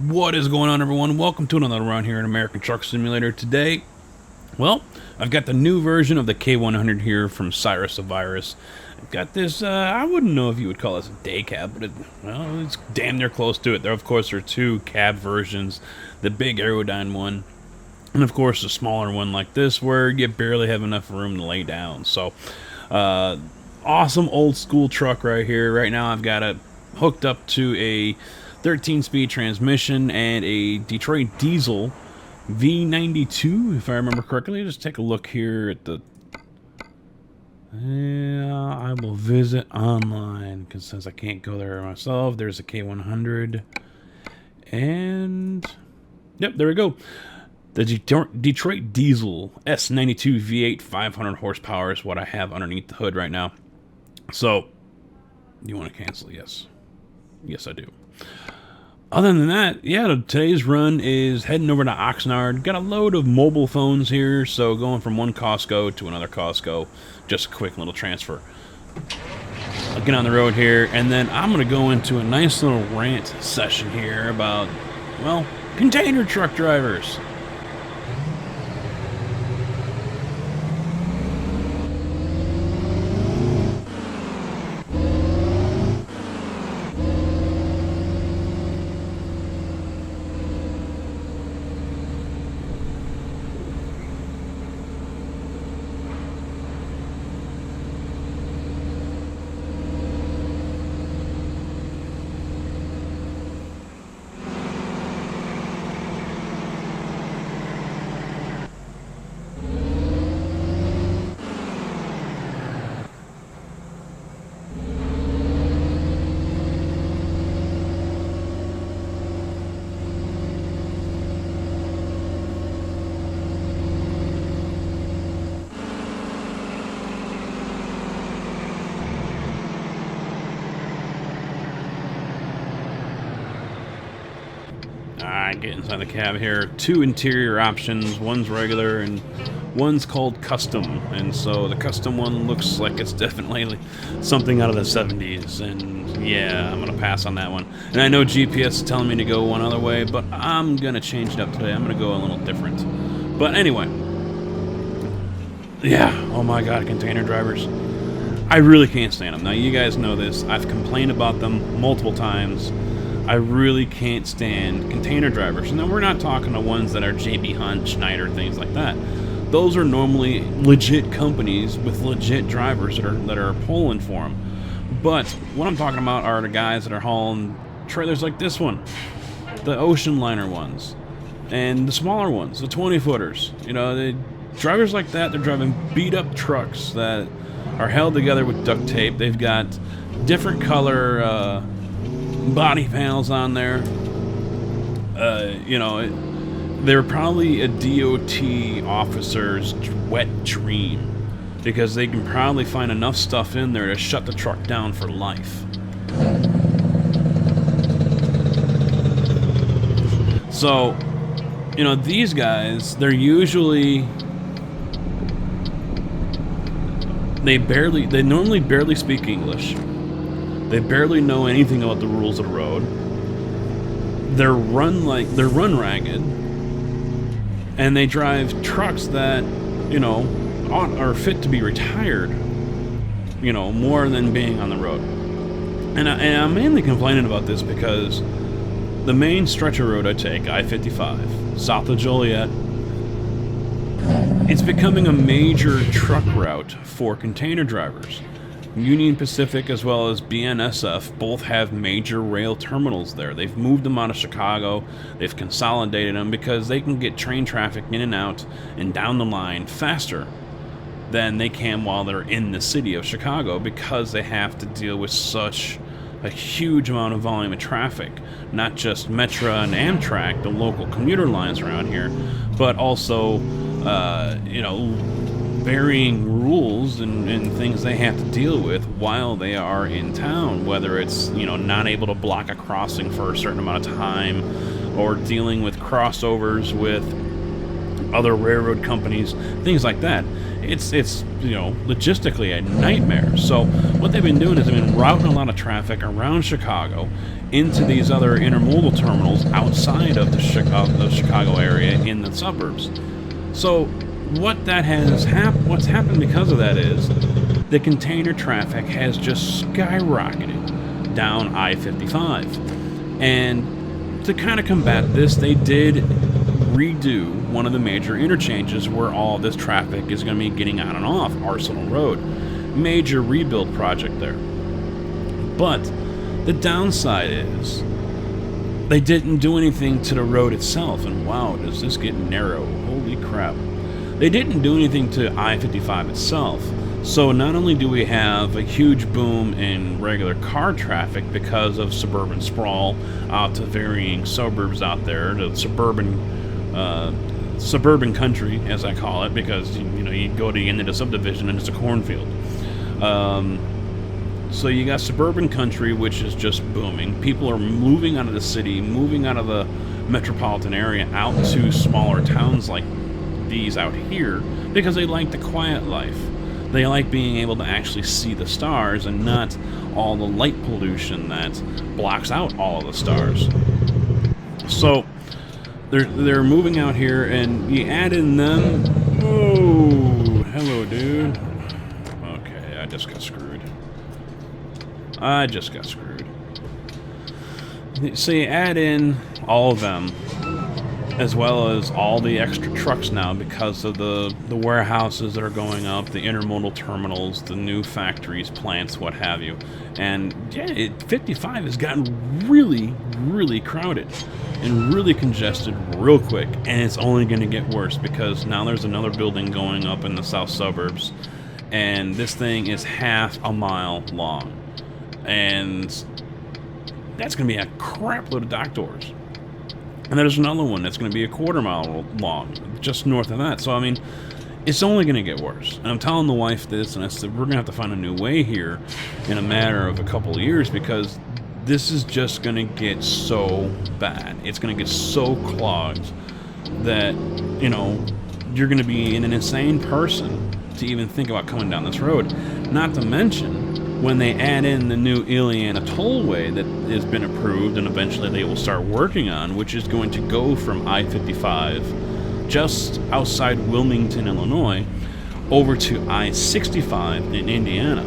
What is going on, everyone? Welcome to another run here in American Truck Simulator. Today, well, I've got the new version of the K100 here from Cyrus the Virus. I've got this, I wouldn't know if you would call this a day cab, but it's damn near close to it. There, of course, are two cab versions, the big Aerodyne one, and of course the smaller one like this, where you barely have enough room to lay down. So, awesome old school truck right here. Right now I've got it hooked up to a 13-speed transmission and a Detroit diesel V92, if I remember correctly. Just take a look here at the... Yeah, I will visit online, because since I can't go there myself, there's a K100. And... yep, there we go. The Detroit diesel S92 V8 500 horsepower is what I have underneath the hood right now. So, you want to cancel? Yes. Yes, I do. Other than that, yeah, today's run is heading over to Oxnard. Got a load of mobile phones here, so going from one Costco to another Costco. Just a quick little transfer. I'll get on the road here, and then I'm going to go into a nice little rant session here about, well, container truck drivers. Get inside the cab here. Two interior options. One's regular and one's called custom. And so the custom one looks like it's definitely something out of the 70s. And yeah, I'm going to pass on that one. And I know GPS is telling me to go one other way, but I'm going to change it up today. I'm going to go a little different. But anyway. Yeah, oh my god, container drivers. I really can't stand them. Now, you guys know this. I've complained about them multiple times. I really can't stand container drivers. And then we're not talking to ones that are JB Hunt, Schneider, things like that. Those are normally legit companies with legit drivers that are pulling for them. But what I'm talking about are the guys that are hauling trailers like this one, the ocean liner ones, and the smaller ones, the 20-footers. You know, the drivers like that, they're driving beat-up trucks that are held together with duct tape. They've got different color body panels on there. You know, they're probably a DOT officer's wet dream, because they can probably find enough stuff in there to shut the truck down for life. So, you know, these guys, they're usually... They normally barely speak English. They barely know anything about the rules of the road. They're run ragged, and they drive trucks that, you know, are fit to be retired, you know, more than being on the road. And I'm mainly complaining about this because the main stretch of road I take, I-55, south of Joliet, it's becoming a major truck route for container drivers. Union Pacific as well as BNSF both have major rail terminals there. They've moved them out of Chicago. They've consolidated them because they can get train traffic in and out and down the line faster than they can while they're in the city of Chicago, because they have to deal with such a huge amount of volume of traffic. Not just Metra and Amtrak, the local commuter lines around here, but also, you know, varying rules and things they have to deal with while they are in town, whether it's, you know, not able to block a crossing for a certain amount of time, or dealing with crossovers with other railroad companies, things like that. It's you know, logistically a nightmare. So what they've been doing is they've been routing a lot of traffic around Chicago into these other intermodal terminals outside of the Chicago area in the suburbs. So what's happened because of that is the container traffic has just skyrocketed down I-55. And to kind of combat this, they did redo one of the major interchanges where all this traffic is going to be getting on and off Arsenal Road. Major rebuild project there. But the downside is they didn't do anything to the road itself. And wow, does this get narrow. Holy crap. They didn't do anything to I-55 itself. So not only do we have a huge boom in regular car traffic because of suburban sprawl out to varying suburbs out there, the suburban country, as I call it, because you know, you go to the end of the subdivision and it's a cornfield. So you got suburban country, which is just booming. People are moving out of the city, moving out of the metropolitan area out to smaller towns like these out here because they like the quiet life. They like being able to actually see the stars and not all the light pollution that blocks out all of the stars. So they're moving out here, and you add in them. Oh, hello, dude. Okay, I just got screwed. So you add in all of them, as well as all the extra trucks now because of the warehouses that are going up, the intermodal terminals, the new factories, plants, what have you. And yeah, 55 has gotten really, really crowded and really congested real quick. And it's only going to get worse because now there's another building going up in the south suburbs. And this thing is half a mile long. And that's going to be a crap load of dock doors. And there's another one that's going to be a quarter-mile long, just north of that. So, I mean, it's only going to get worse. And I'm telling the wife this, and I said, we're going to have to find a new way here in a matter of a couple of years because this is just going to get so bad. It's going to get so clogged that, you know, you're going to be an insane person to even think about coming down this road. Not to mention, when they add in the new Ileana tollway that has been approved and eventually they will start working on, which is going to go from I-55 just outside Wilmington, Illinois, over to I-65 in Indiana.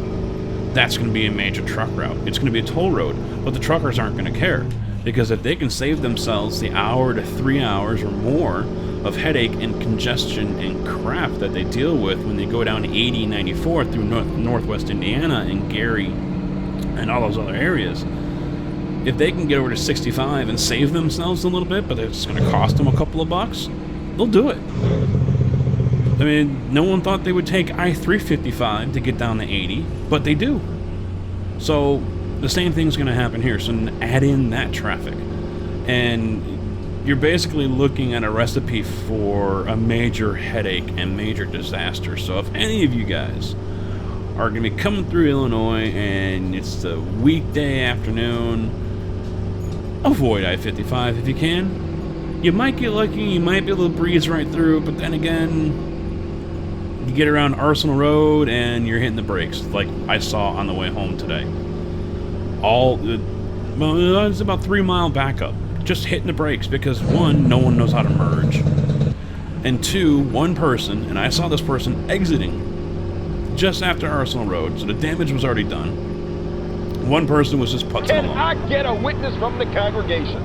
That's going to be a major truck route. It's going to be a toll road, but the truckers aren't going to care because if they can save themselves the hour to 3 hours or more of headache and congestion and crap that they deal with when they go down 80, 94 through northwest Indiana and Gary and all those other areas. If they can get over to 65 and save themselves a little bit, but it's going to cost them a couple of bucks, they'll do it. I mean, no one thought they would take I-355 to get down to 80, but they do. So the same thing's going to happen here. So add in that traffic. And you're basically looking at a recipe for a major headache and major disaster. So if any of you guys are going to be coming through Illinois and it's the weekday afternoon, avoid I-55 if you can. You might get lucky, you might be able to breeze right through, but then again, you get around Arsenal Road and you're hitting the brakes like I saw on the way home today. It's about 3 mile backup. Just hitting the brakes because one, no one knows how to merge, and two, one person, and I saw this person exiting just after Arsenal Road, so the damage was already done. One person was just putzing along. Can I get a witness from the congregation?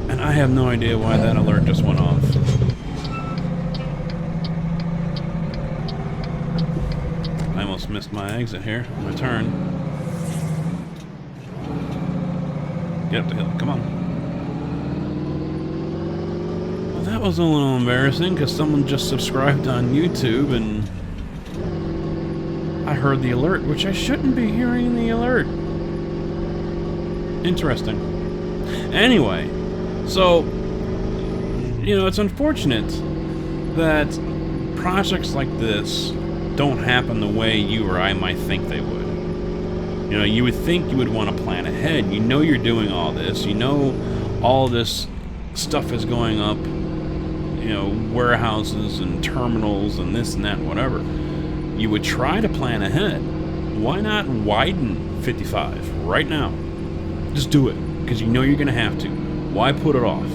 And I have no idea why that alert just went off. I almost missed my exit here, my turn. Get up the hill, come on. That was a little embarrassing because someone just subscribed on YouTube and I heard the alert, which I shouldn't be hearing the alert. Interesting. Anyway, so, you know, it's unfortunate that projects like this don't happen the way you or I might think they would. You know, you would think you would want to plan ahead. You know you're doing all this. You know all this stuff is going up, you warehouses and terminals and this and that and whatever, you would try to plan ahead. Why not widen 55 right now? Just do it, because you know you're going to have to. Why put it off?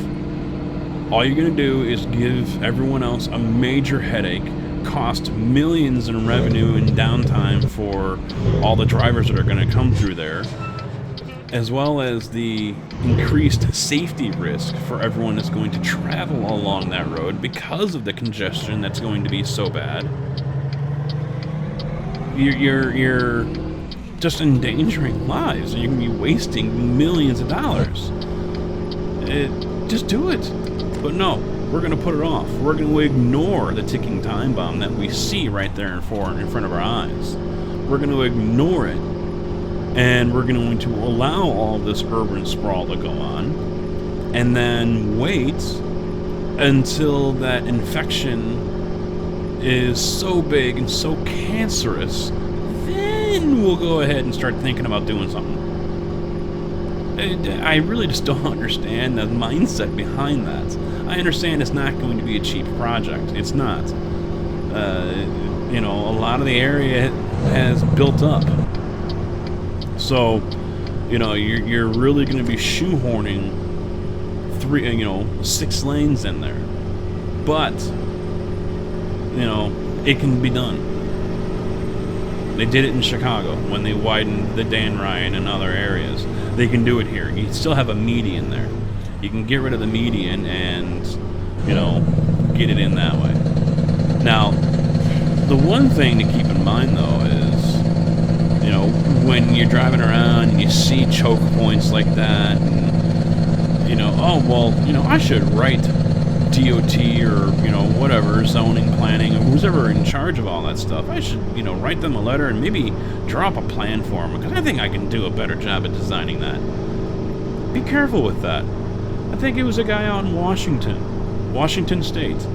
All you're going to do is give everyone else a major headache, cost millions in revenue and downtime for all the drivers that are going to come through there, as well as the increased safety risk for everyone that's going to travel along that road because of the congestion that's going to be so bad. You're just endangering lives, and you're going to be wasting millions of dollars. Just do it. But no, we're going to put it off. We're going to ignore the ticking time bomb that we see right there in front of our eyes. We're going to ignore it. And we're going to allow all this urban sprawl to go on, and then wait until that infection is so big and so cancerous, then we'll go ahead and start thinking about doing something. I really just don't understand the mindset behind that. I understand it's not going to be a cheap project. It's not. A lot of the area has built up. So, you're really going to be shoehorning 6 lanes in there. But, it can be done. They did it in Chicago when they widened the Dan Ryan and other areas. They can do it here. You still have a median there. You can get rid of the median and, get it in that way. Now, the one thing to keep in mind, though, is, when you're driving around and you see choke points like that, and, I should write DOT or, whatever, zoning, planning, or who's ever in charge of all that stuff. I should, write them a letter and maybe draw up a plan for them, because I think I can do a better job at designing that. Be careful with that. I think it was a guy out in Washington State.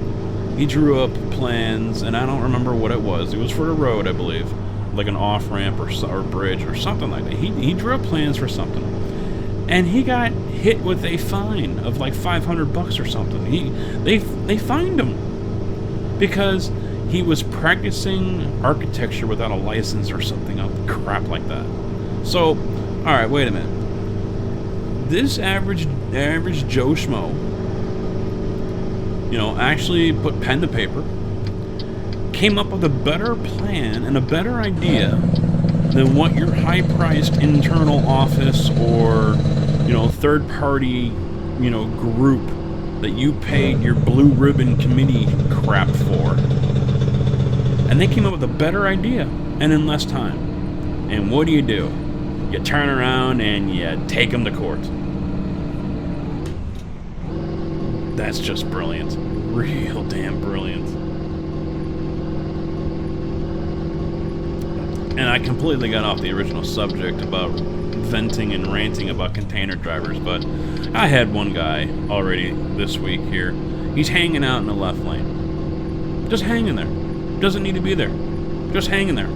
He drew up plans, and I don't remember what it was. It was for a road, I believe, like an off-ramp or bridge or something like that. He drew up plans for something, and he got hit with a fine of like $500 or something. They fined him because he was practicing architecture without a license or something, crap like that. So, all right, wait a minute. This average Joe Schmo, actually put pen to paper, came up with a better plan and a better idea than what your high-priced internal office or, third-party, group that you paid your blue ribbon committee crap for. And they came up with a better idea and in less time. And what do? You turn around and you take them to court. That's just brilliant. Real damn brilliant. And I completely got off the original subject about venting and ranting about container drivers, but I had one guy already this week here. He's hanging out in the left lane. Just hanging there. Doesn't need to be there. Just hanging there.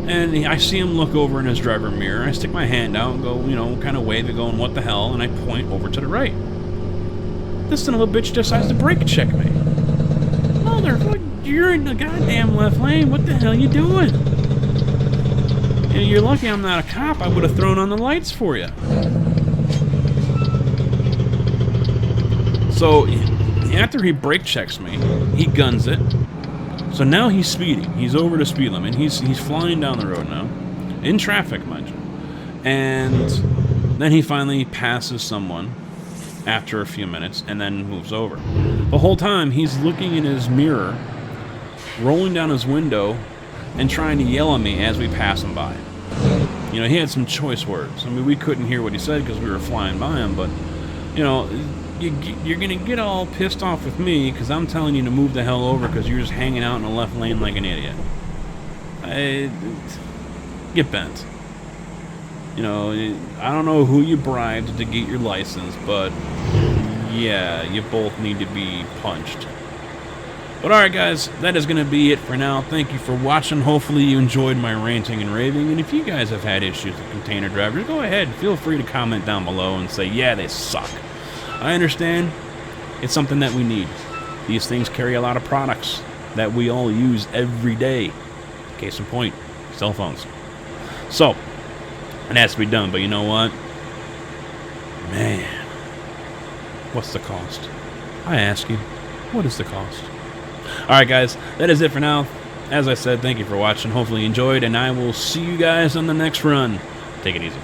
And I see him look over in his driver mirror. I stick my hand out and go, kind of wave it going, what the hell? And I point over to the right. This son of a bitch decides to brake check me. Motherfucker, you're in the goddamn left lane. What the hell you doing? You're lucky I'm not a cop. I would have thrown on the lights for you. So, after he brake checks me, he guns it. So now he's speeding. He's over the speed limit. He's flying down the road now. In traffic, mind you. And then he finally passes someone after a few minutes and then moves over. The whole time, he's looking in his mirror, rolling down his window, and trying to yell at me as we pass him by. He had some choice words. I mean, we couldn't hear what he said because we were flying by him, but, you're going to get all pissed off with me because I'm telling you to move the hell over because you're just hanging out in the left lane like an idiot. Get bent. I don't know who you bribed to get your license, but, yeah, you both need to be punched. But alright guys, that is going to be it for now. Thank you for watching. Hopefully you enjoyed my ranting and raving. And if you guys have had issues with container drivers, go ahead. Feel free to comment down below and say, yeah, they suck. I understand. It's something that we need. These things carry a lot of products that we all use every day. Case in point, cell phones. So, it has to be done, but you know what? Man, what's the cost? I ask you, what is the cost? Alright guys, that is it for now. As I said, thank you for watching. Hopefully you enjoyed, and I will see you guys on the next run. Take it easy.